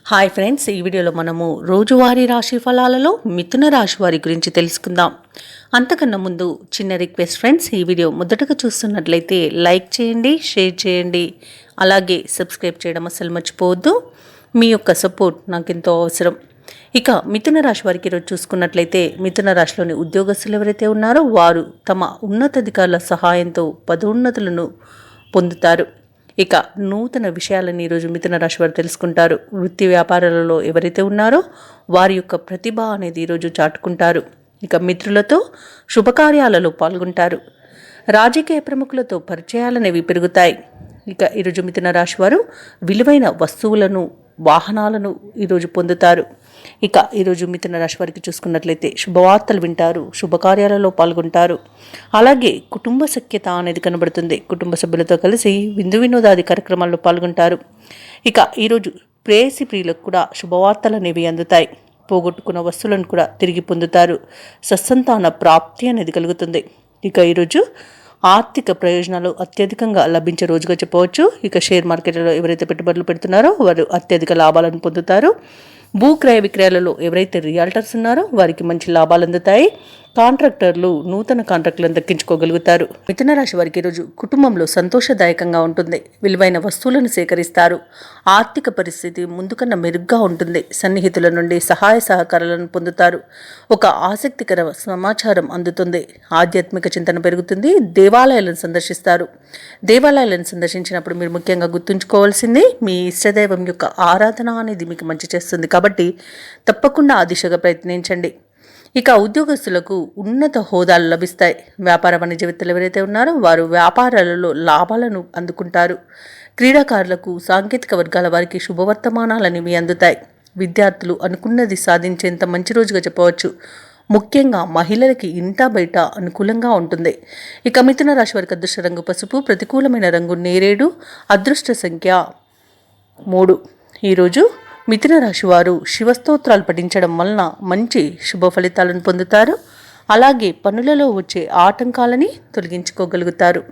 Hi friends, ఈ వీడియోలో మనము రోజువారీ రాశి ఫలాలలో మిథున రాశి వారి గురించి తెలుసుకుందాం. అంతకన్నా ముందు చిన్న రిక్వెస్ట్ ఫ్రెండ్స్, ఈ వీడియో మొదటగా చూస్తున్నట్లయితే లైక్ చేయండి, షేర్ చేయండి, అలాగే సబ్స్క్రైబ్ చేయడం అసలు మర్చిపోవద్దు. మీ యొక్క సపోర్ట్ నాకు ఎంతో అవసరం. ఇక మిథున రాశి వారికి ఈరోజు చూసుకున్నట్లయితే మిథున రాశిలోని ఉద్యోగస్తులు ఎవరైతే ఉన్నారో వారు తమ ఉన్నతాధికారుల సహాయంతో పదోన్నతులను పొందుతారు. ఇక నూతన విషయాలను ఈరోజు మిథున రాశి వారు తెలుసుకుంటారు. వృత్తి వ్యాపారాలలో ఎవరైతే ఉన్నారో వారి యొక్క ప్రతిభ అనేది ఈరోజు చాటుకుంటారు. ఇక మిత్రులతో శుభకార్యాలలో పాల్గొంటారు. రాజకీయ ప్రముఖులతో పరిచయాలనేవి పెరుగుతాయి. ఇక ఈరోజు మిథున రాశి వారు విలువైన వస్తువులను, వాహనాలను ఈరోజు పొందుతారు. ఇక ఈరోజు మిథున రాశి వారికి చూసుకున్నట్లయితే శుభవార్తలు వింటారు, శుభకార్యాలలో పాల్గొంటారు. అలాగే కుటుంబ సఖ్యత అనేది కనబడుతుంది. కుటుంబ సభ్యులతో కలిసి విందు వినోదాది కార్యక్రమాల్లో పాల్గొంటారు. ఇక ఈరోజు ప్రేయసి ప్రియులకు కూడా శుభవార్తలు అనేవి అందుతాయి. పోగొట్టుకున్న వస్తువులను కూడా తిరిగి పొందుతారు. సత్సంతాన ప్రాప్తి అనేది కలుగుతుంది. ఇక ఈరోజు ఆర్థిక ప్రయోజనాలు అత్యధికంగా లభించే రోజుగా చెప్పవచ్చు. ఇక షేర్ మార్కెట్లో ఎవరైతే పెట్టుబడులు పెడుతున్నారో వారు అత్యధిక లాభాలను పొందుతారు. భూ క్రయ విక్రయాలలో ఎవరైతే రియాల్టర్స్ ఉన్నారో వారికి మంచి లాభాలు అందుతాయి. కాంట్రాక్టర్లు నూతన కాంట్రాక్టులను దక్కించుకోగలుగుతారు. మిథున రాశి వారికి ఈరోజు కుటుంబంలో సంతోషదాయకంగా ఉంటుంది. విలువైన వస్తువులను సేకరిస్తారు. ఆర్థిక పరిస్థితి ముందుకన్నా మెరుగ్గా ఉంటుంది. సన్నిహితుల నుండి సహాయ సహకారాలను పొందుతారు. ఒక ఆసక్తికర సమాచారం అందుతుంది. ఆధ్యాత్మిక చింతన పెరుగుతుంది. దేవాలయాలను సందర్శిస్తారు. దేవాలయాలను సందర్శించినప్పుడు మీరు ముఖ్యంగా గుర్తుంచుకోవాల్సింది మీ ఇష్టదైవం యొక్క ఆరాధన అనేది మీకు మంచి చేస్తుంది. కాబట్టి తప్పకుండా ఆ దిశగా ప్రయత్నించండి. ఇక ఉద్యోగస్తులకు ఉన్నత హోదాలు లభిస్తాయి. వ్యాపార వాణిజ్యవేత్తలు ఎవరైతే ఉన్నారో వారు వ్యాపారాలలో లాభాలను అందుకుంటారు. క్రీడాకారులకు, సాంకేతిక వర్గాల వారికి శుభవర్తమానాలనేవి అందుతాయి. విద్యార్థులు అనుకున్నది సాధించేంత మంచి రోజుగా చెప్పవచ్చు. ముఖ్యంగా మహిళలకి ఇంటా బయట అనుకూలంగా ఉంటుంది. ఇక మిథున రాశి వారికి అదృష్ట రంగు పసుపు, ప్రతికూలమైన రంగు నేరేడు, అదృష్ట సంఖ్య 3. ఈరోజు మిథున రాశి వారు శివస్తోత్రాలు పఠించడం వలన మంచి శుభ ఫలితాలను పొందుతారు. అలాగే పనులలో వచ్చే ఆటంకాలని తొలగించుకోగలుగుతారు.